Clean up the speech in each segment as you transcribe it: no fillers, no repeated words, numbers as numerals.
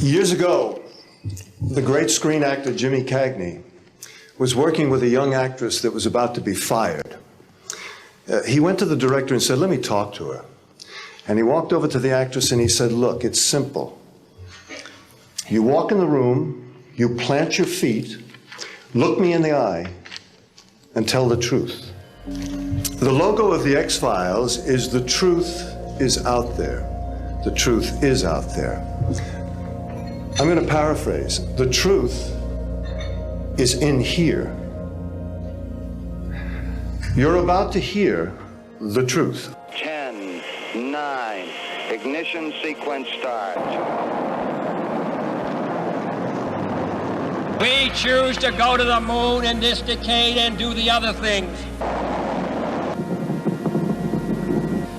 Years ago, the great screen actor Jimmy Cagney was working with a young actress that was about to be fired. He went to the director and said, "Let me talk to her." And he walked over to the actress and he said, "Look, it's simple. You walk in the room, you plant your feet, look me in the eye, and tell the truth." The logo of the X-Files is "The truth is out there." The truth is out there. I'm going to paraphrase. The truth is in here. You're about to hear the truth. 10, 9, ignition sequence start. We choose to go to the moon in this decade and do the other things.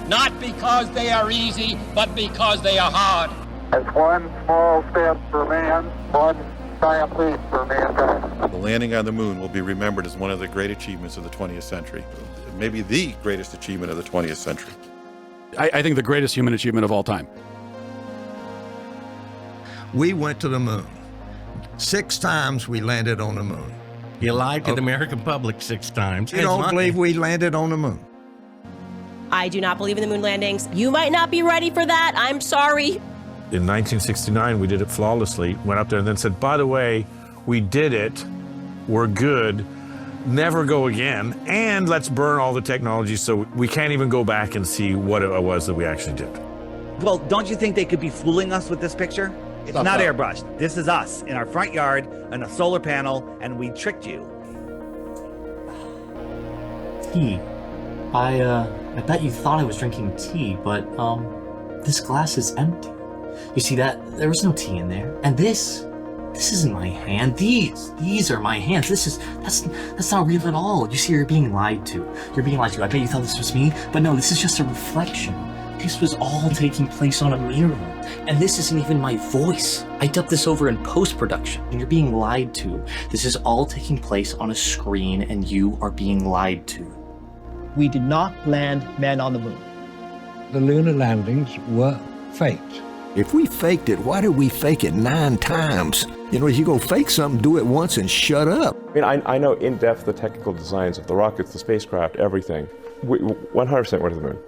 Not because they are easy, but because they are hard. It's one small step for man, one giant leap for mankind. The landing on the moon will be remembered as one of the great achievements of the 20th century. Maybe the greatest achievement of the 20th century. I think the greatest human achievement of all time. We went to the moon. 6 times we landed on the moon. You lied to the American public 6 times. You don't believe we landed on the moon? I do not believe in the moon landings. You might not be ready for that. I'm sorry. In 1969, we did it flawlessly, went up there and then said, by the way, we did it, we're good, never go again, and let's burn all the technology so we can't even go back and see what it was that we actually did. Well, don't you think they could be fooling us with this picture? It's not airbrushed. This is us in our front yard on a solar panel, and we tricked you. Tea. I bet you thought I was drinking tea, but, this glass is empty. You see that? There was no tea in there. And this isn't my hand. These are my hands. That's not real at all. You see, you're being lied to. You're being lied to. I bet you thought this was me, but no, this is just a reflection. This was all taking place on a mirror. And this isn't even my voice. I dubbed this over in post-production, and you're being lied to. This is all taking place on a screen, and you are being lied to. We did not land men on the moon. The lunar landings were faked. If we faked it, why did we fake it 9 times? You know, if you go fake something, do it once and shut up. I mean, I know in depth the technical designs of the rockets, the spacecraft, everything. We 100% went to the moon.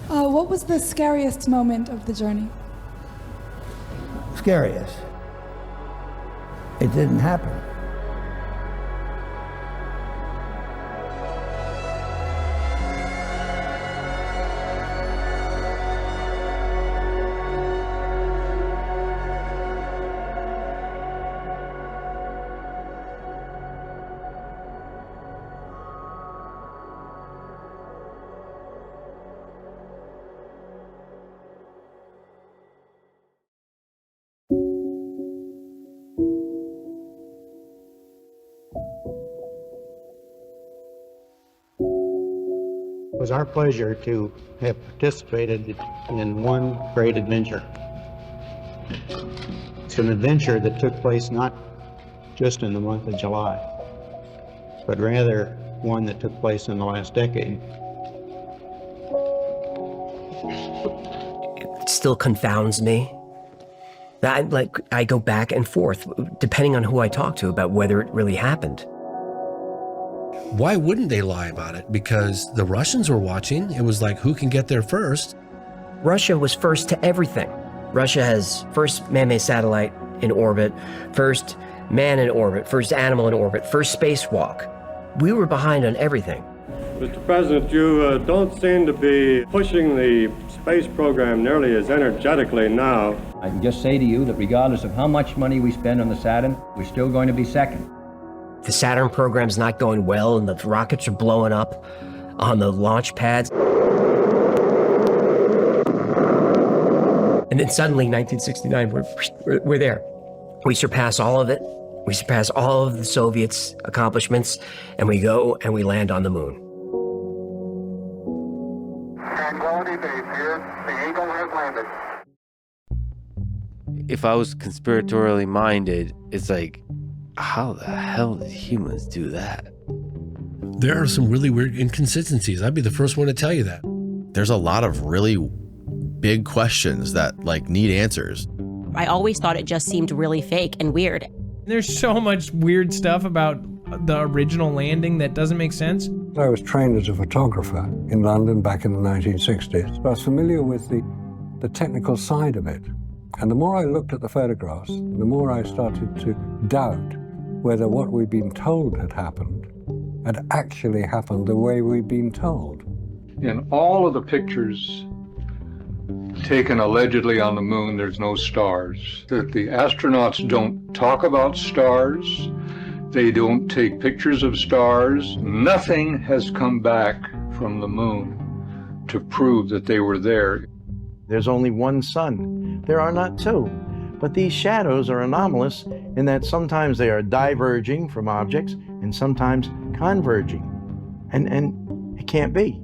What was the scariest moment of the journey? Scariest? It didn't happen. It was our pleasure to have participated in one great adventure. It's an adventure that took place not just in the month of July, but rather one that took place in the last decade. It still confounds me. That, I go back and forth, depending on who I talk to, about whether it really happened. Why wouldn't they lie about it? Because the Russians were watching. It was like, who can get there first? Russia was first to everything. Russia has first man-made satellite in orbit, first man in orbit, first animal in orbit, first spacewalk. We were behind on everything. Mr. President, you don't seem to be pushing the space program nearly as energetically now. I can just say to you that regardless of how much money we spend on the Saturn, we're still going to be second. The Saturn program's not going well, and the rockets are blowing up on the launch pads. And then suddenly, 1969, we're there. We surpass all of it. We surpass all of the Soviets' accomplishments, and we go and we land on the moon. Tranquility Base here. The Eagle has landed. If I was conspiratorially minded, it's like, how the hell did humans do that? There are some really weird inconsistencies. I'd be the first one to tell you that. There's a lot of really big questions that like need answers. I always thought it just seemed really fake and weird. There's so much weird stuff about the original landing that doesn't make sense. I was trained as a photographer in London back in the 1960s. So I was familiar with the technical side of it. And the more I looked at the photographs, the more I started to doubt whether what we'd been told had actually happened the way we'd been told. In all of the pictures taken allegedly on the moon, there's no stars. That the astronauts don't talk about stars. They don't take pictures of stars. Nothing has come back from the moon to prove that they were there. There's only one sun. There are not two. But these shadows are anomalous in that sometimes they are diverging from objects and sometimes converging. And it can't be.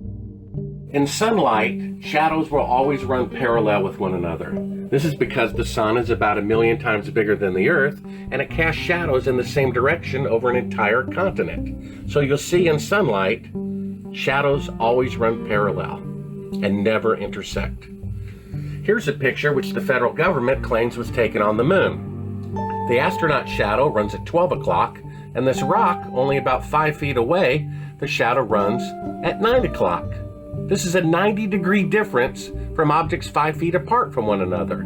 In sunlight, shadows will always run parallel with one another. This is because the sun is about 1 million times bigger than the Earth, and it casts shadows in the same direction over an entire continent. So you'll see in sunlight, shadows always run parallel and never intersect. Here's a picture which the federal government claims was taken on the moon. The astronaut shadow runs at 12 o'clock, and this rock, only about 5 feet away, the shadow runs at 9 o'clock. This is a 90-degree difference from objects 5 feet apart from one another.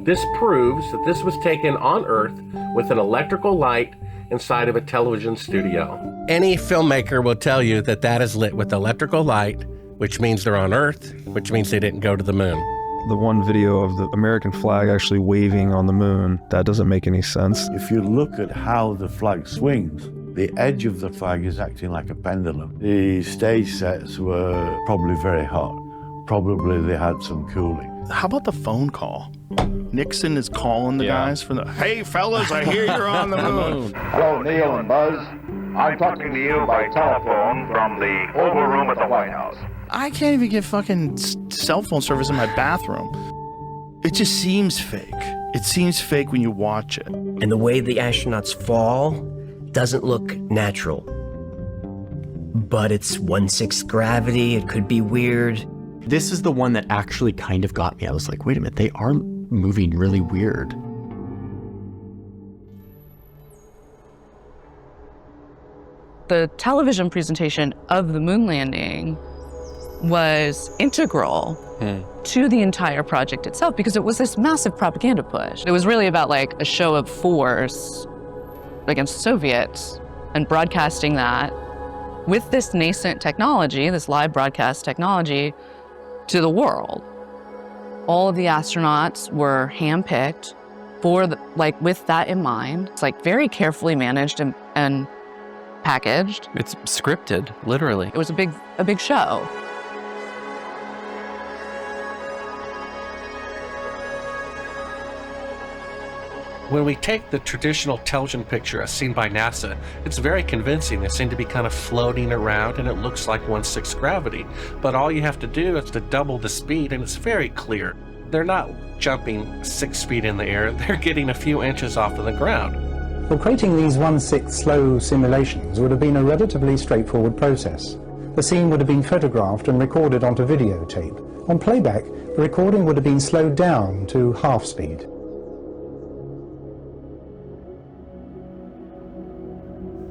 This proves that this was taken on Earth with an electrical light inside of a television studio. Any filmmaker will tell you that that is lit with electrical light, which means they're on Earth, which means they didn't go to the moon. The one video of the American flag actually waving on the moon, that doesn't make any sense. If you look at how the flag swings, the edge of the flag is acting like a pendulum. The stage sets were probably very hot. Probably they had some cooling. How about the phone call? Nixon is calling the guys from the, hey fellas, I hear you're on the moon. Hello, Neil and Buzz. I'm talking to you by telephone from the Oval Room at the White House. I can't even get fucking cell phone service in my bathroom. It just seems fake. It seems fake when you watch it. And the way the astronauts fall doesn't look natural. But it's 1/6 gravity, it could be weird. This is the one that actually kind of got me. I was like, wait a minute, they are moving really weird. The television presentation of the moon landing was integral to the entire project itself because it was this massive propaganda push. It was really about like a show of force against the Soviets and broadcasting that with this nascent technology, this live broadcast technology, to the world. All of the astronauts were handpicked for with that in mind. It's like very carefully managed and packaged. It's scripted, literally. It was a big show. When we take the traditional television picture as seen by NASA, it's very convincing. They seem to be kind of floating around and it looks like 1/6 gravity. But all you have to do is to double the speed and it's very clear. They're not jumping 6 feet in the air, they're getting a few inches off of the ground. Well, creating these 1/6 slow simulations would have been a relatively straightforward process. The scene would have been photographed and recorded onto videotape. On playback, the recording would have been slowed down to half speed.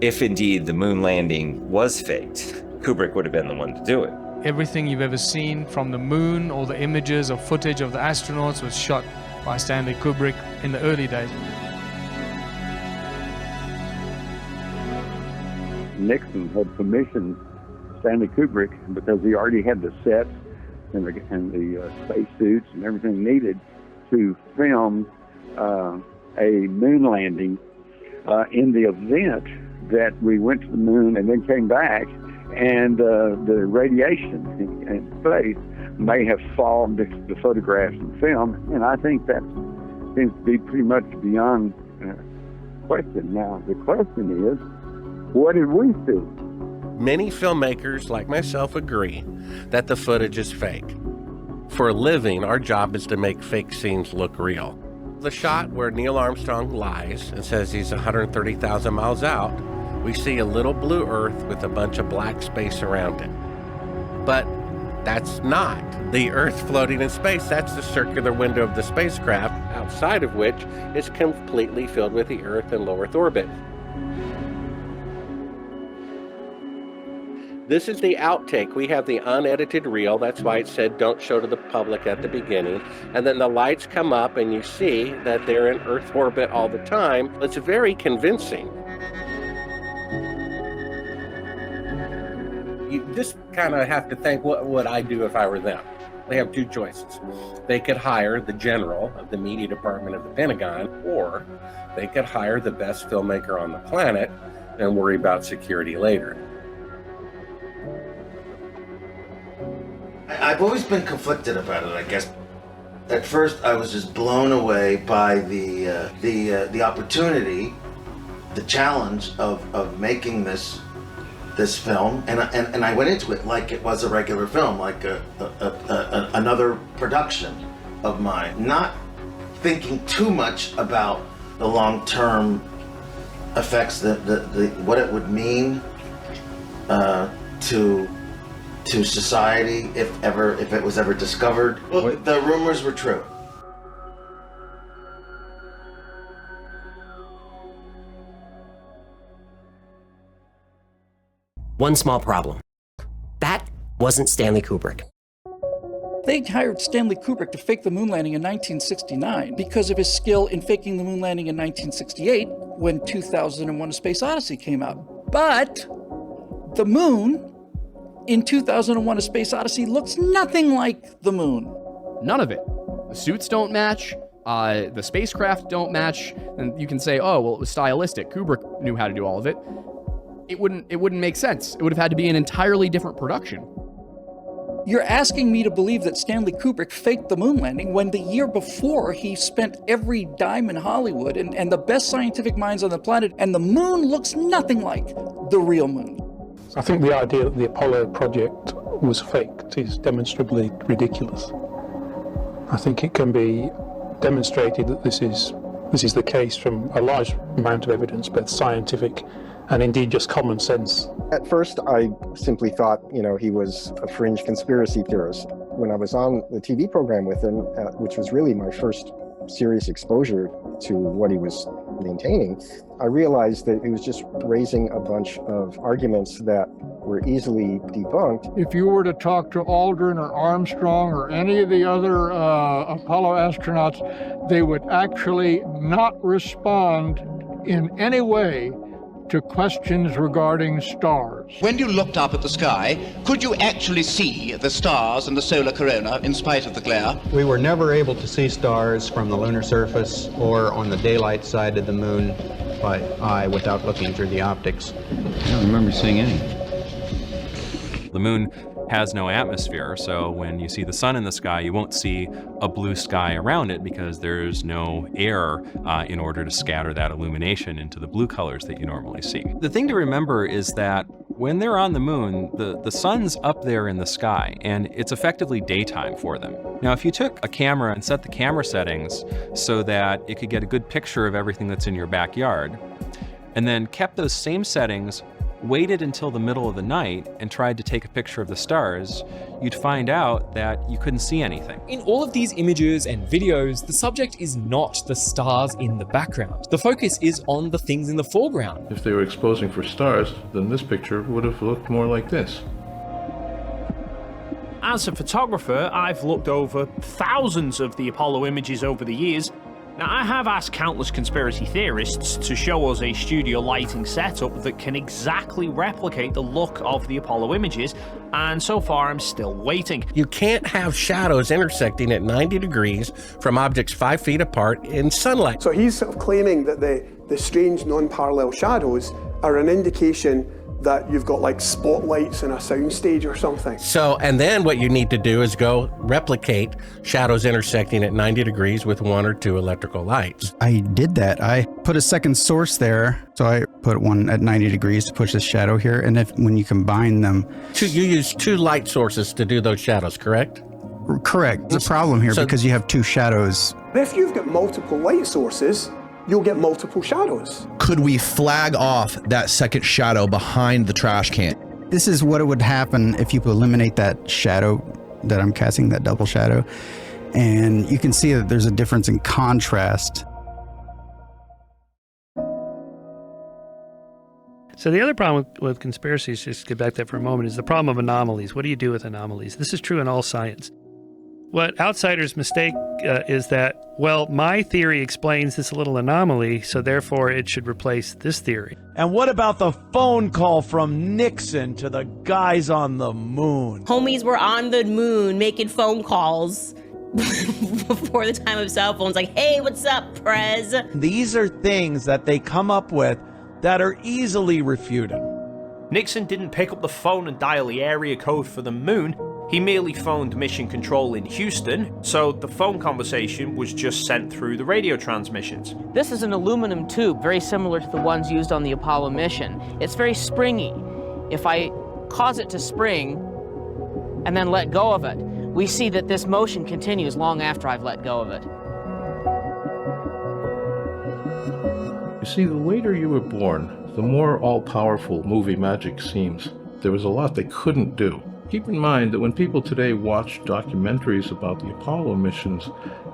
If indeed the moon landing was faked, Kubrick would have been the one to do it. Everything you've ever seen from the moon, all the images or footage of the astronauts was shot by Stanley Kubrick in the early days. Nixon had commissioned Stanley Kubrick because he already had the sets and the spacesuits and everything needed to film a moon landing in the event that we went to the moon and then came back and the radiation in space may have fogged the photographs and film, and I think that seems to be pretty much beyond question. Now, the question is, what did we see? Many filmmakers, like myself, agree that the footage is fake. For a living, our job is to make fake scenes look real. The shot where Neil Armstrong lies and says he's 130,000 miles out, we see a little blue Earth with a bunch of black space around it. But That's not the Earth floating in space. That's the circular window of the spacecraft, outside of which is completely filled with the Earth and low Earth orbit. This is the outtake. We have the unedited reel. That's why it said don't show to the public at the beginning. And then the lights come up and you see that they're in Earth orbit all the time. It's very convincing. You just kind of have to think, what would I do if I were them? They have two choices. They could hire the general of the media department of the Pentagon, or they could hire the best filmmaker on the planet and worry about security later. I've always been conflicted about it, I guess. At first, I was just blown away by the opportunity, the challenge of making this film, and I went into it like it was a regular film, like another production of mine, not thinking too much about the long-term effects, what it would mean to society if it was ever discovered. Well, the rumors were true. One small problem. That wasn't Stanley Kubrick. They hired Stanley Kubrick to fake the moon landing in 1969 because of his skill in faking the moon landing in 1968 when 2001: A Space Odyssey came out. But the moon in 2001: A Space Odyssey looks nothing like the moon. None of it. The suits don't match. The spacecraft don't match. And you can say, oh, well, it was stylistic. Kubrick knew how to do all of it. It wouldn't make sense. It would have had to be an entirely different production. You're asking me to believe that Stanley Kubrick faked the moon landing when the year before he spent every dime in Hollywood and the best scientific minds on the planet, and the moon looks nothing like the real moon. I think the idea that the Apollo project was faked is demonstrably ridiculous. I think it can be demonstrated that this is the case from a large amount of evidence, both scientific and indeed just common sense. At first, I simply thought, he was a fringe conspiracy theorist. When I was on the TV program with him, which was really my first serious exposure to what he was maintaining, I realized that he was just raising a bunch of arguments that were easily debunked. If you were to talk to Aldrin or Armstrong or any of the other Apollo astronauts, they would actually not respond in any way to questions regarding stars. When you looked up at the sky, could you actually see the stars and the solar corona in spite of the glare? We were never able to see stars from the lunar surface or on the daylight side of the moon by eye without looking through the optics. I don't remember seeing any. The moon has no atmosphere, so when you see the sun in the sky, you won't see a blue sky around it because there's no air in order to scatter that illumination into the blue colors that you normally see. The thing to remember is that when they're on the moon, the sun's up there in the sky, and it's effectively daytime for them. Now, if you took a camera and set the camera settings so that it could get a good picture of everything that's in your backyard, and then kept those same settings, waited until the middle of the night and tried to take a picture of the stars, you'd find out that you couldn't see anything. In all of these images and videos, the subject is not the stars in the background. The focus is on the things in the foreground. If they were exposing for stars, then this picture would have looked more like this. As a photographer, I've looked over thousands of the Apollo images over the years. Now, I have asked countless conspiracy theorists to show us a studio lighting setup that can exactly replicate the look of the Apollo images, and so far I'm still waiting. You can't have shadows intersecting at 90 degrees from objects 5 feet apart in sunlight. So he's sort of claiming that the strange non-parallel shadows are an indication that you've got like spotlights in a soundstage or something. So, and then what you need to do is go replicate shadows intersecting at 90 degrees with 1 or 2 electrical lights. I did that. I put a second source there. So I put one at 90 degrees to push the shadow here. And when you combine them. You use 2 light sources to do those shadows, correct? Correct. There's a problem here because you have 2 shadows. If you've got multiple light sources, you'll get multiple shadows. Could we flag off that second shadow behind the trash can? This is what it would happen if you eliminate that shadow that I'm casting, that double shadow. And you can see that there's a difference in contrast. So the other problem with conspiracies, just to get back to that for a moment, is the problem of anomalies. What do you do with anomalies? This is true in all science. What outsiders mistake is that, well, my theory explains this little anomaly, so therefore it should replace this theory. And what about the phone call from Nixon to the guys on the moon? Homies were on the moon making phone calls before the time of cell phones, like, hey, what's up, Prez? These are things that they come up with that are easily refuted. Nixon didn't pick up the phone and dial the area code for the moon. He merely phoned Mission Control in Houston, so the phone conversation was just sent through the radio transmissions. This is an aluminum tube, very similar to the ones used on the Apollo mission. It's very springy. If I cause it to spring and then let go of it, we see that this motion continues long after I've let go of it. You see, the later you were born, the more all-powerful movie magic seems. There was a lot they couldn't do. Keep in mind that when people today watch documentaries about the Apollo missions,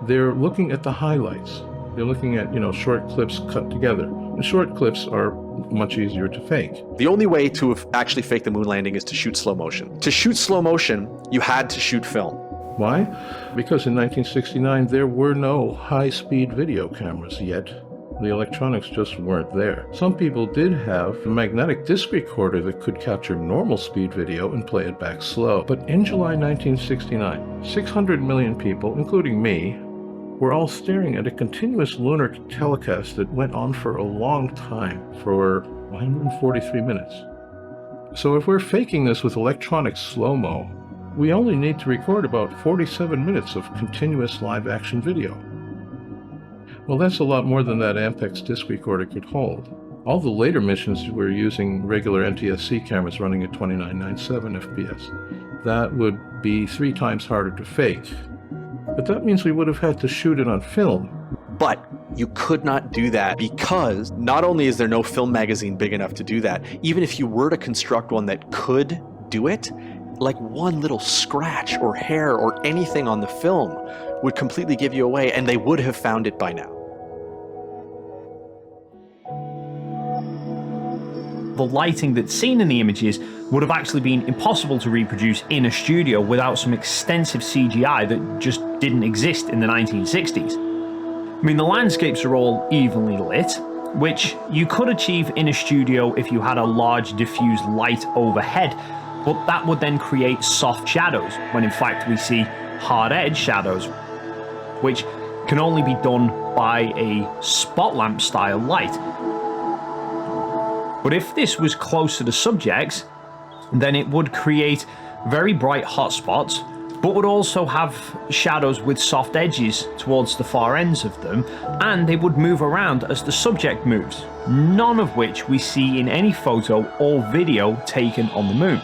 they're looking at the highlights. They're looking at, short clips cut together. And short clips are much easier to fake. The only way to actually fake the moon landing is to shoot slow motion. To shoot slow motion, you had to shoot film. Why? Because in 1969, there were no high-speed video cameras yet. The electronics just weren't there. Some people did have a magnetic disc recorder that could capture normal speed video and play it back slow. But in July 1969, 600 million people, including me, were all staring at a continuous lunar telecast that went on for a long time, for 143 minutes. So if we're faking this with electronic slow-mo, we only need to record about 47 minutes of continuous live-action video. Well, that's a lot more than that Ampex disc recorder could hold. All the later missions were using regular NTSC cameras running at 2997 FPS. That would be 3 times harder to fake. But that means we would have had to shoot it on film. But you could not do that because not only is there no film magazine big enough to do that, even if you were to construct one that could do it, like one little scratch or hair or anything on the film would completely give you away, and they would have found it by now. The lighting that's seen in the images would have actually been impossible to reproduce in a studio without some extensive CGI that just didn't exist in the 1960s. I mean, the landscapes are all evenly lit, which you could achieve in a studio if you had a large diffused light overhead, but that would then create soft shadows, when in fact we see hard edge shadows, which can only be done by a spot lamp style light. But if this was close to the subjects, then it would create very bright hotspots, but would also have shadows with soft edges towards the far ends of them, and they would move around as the subject moves, none of which we see in any photo or video taken on the moon.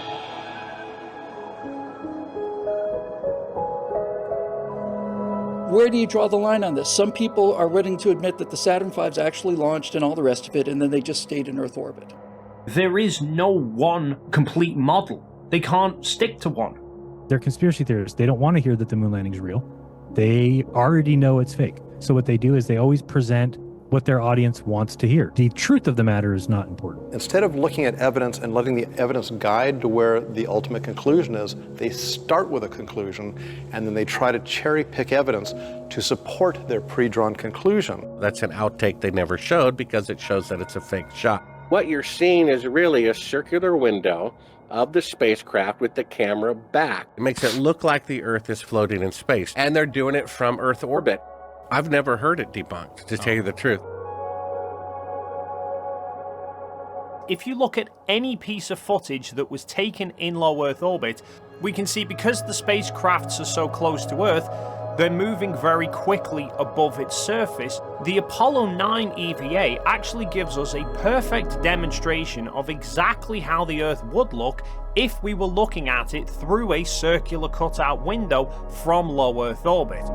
Where do you draw the line on this? Some people are willing to admit that the Saturn V's actually launched and all the rest of it, and then they just stayed in Earth orbit. There is no one complete model. They can't stick to one. They're conspiracy theorists. They don't want to hear that the moon landing is real. They already know it's fake. So what they do is they always present what their audience wants to hear. The truth of the matter is not important. Instead of looking at evidence and letting the evidence guide to where the ultimate conclusion is, they start with a conclusion and then they try to cherry pick evidence to support their pre-drawn conclusion. That's an outtake they never showed because it shows that it's a fake shot. What you're seeing is really a circular window of the spacecraft with the camera back. It makes it look like the Earth is floating in space, and they're doing it from Earth orbit. I've never heard it debunked, to tell you the truth. If you look at any piece of footage that was taken in low Earth orbit, we can see because the spacecrafts are so close to Earth, they're moving very quickly above its surface. The Apollo 9 EVA actually gives us a perfect demonstration of exactly how the Earth would look if we were looking at it through a circular cutout window from low Earth orbit.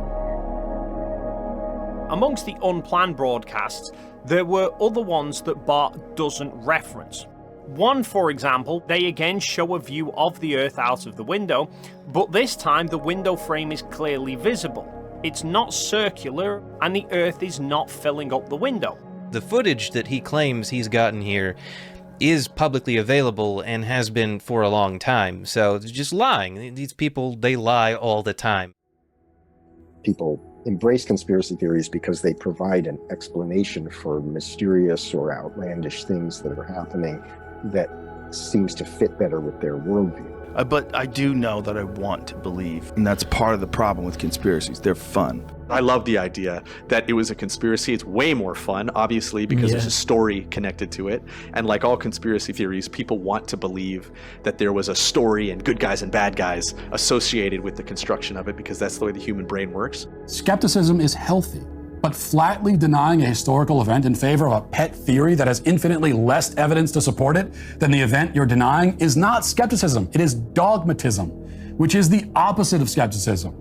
Amongst the unplanned broadcasts, there were other ones that Bart doesn't reference. One, for example, they again show a view of the Earth out of the window, but this time the window frame is clearly visible. It's not circular, and the Earth is not filling up the window. The footage that he claims he's gotten here is publicly available and has been for a long time, so it's just lying. These people, they lie all the time. People embrace conspiracy theories because they provide an explanation for mysterious or outlandish things that are happening that seems to fit better with their worldview. But I do know that I want to believe, and that's part of the problem with conspiracies. They're fun. I love the idea that it was a conspiracy. It's way more fun, obviously, because there's a story connected to it. And like all conspiracy theories, people want to believe that there was a story and good guys and bad guys associated with the construction of it, because that's the way the human brain works. Skepticism is healthy, but flatly denying a historical event in favor of a pet theory that has infinitely less evidence to support it than the event you're denying is not skepticism. It is dogmatism, which is the opposite of skepticism.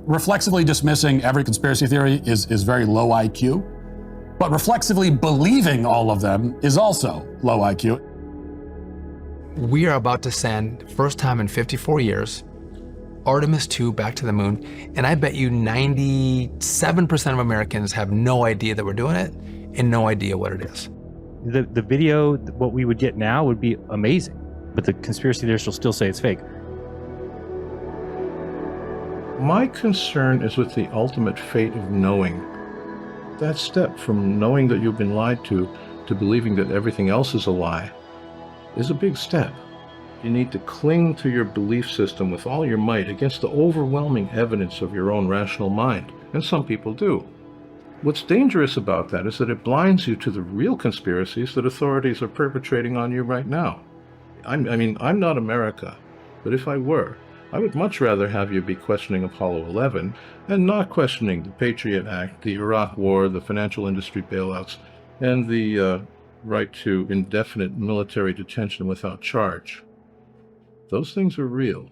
Reflexively dismissing every conspiracy theory is very low IQ, but reflexively believing all of them is also low IQ. We are about to send, first time in 54 years, Artemis 2 back to the moon, and I bet you 97% of Americans have no idea that we're doing it and no idea what it is. The video, what we would get now would be amazing, but the conspiracy theorists will still say it's fake. My concern is with the ultimate fate of knowing. That step from knowing that you've been lied to believing that everything else is a lie is a big step. You need to cling to your belief system with all your might against the overwhelming evidence of your own rational mind, and some people do. What's dangerous about that is that it blinds you to the real conspiracies that authorities are perpetrating on you right now. I'm not America, but if I were, I would much rather have you be questioning Apollo 11 and not questioning the Patriot Act, the Iraq War, the financial industry bailouts, and the right to indefinite military detention without charge. Those things are real.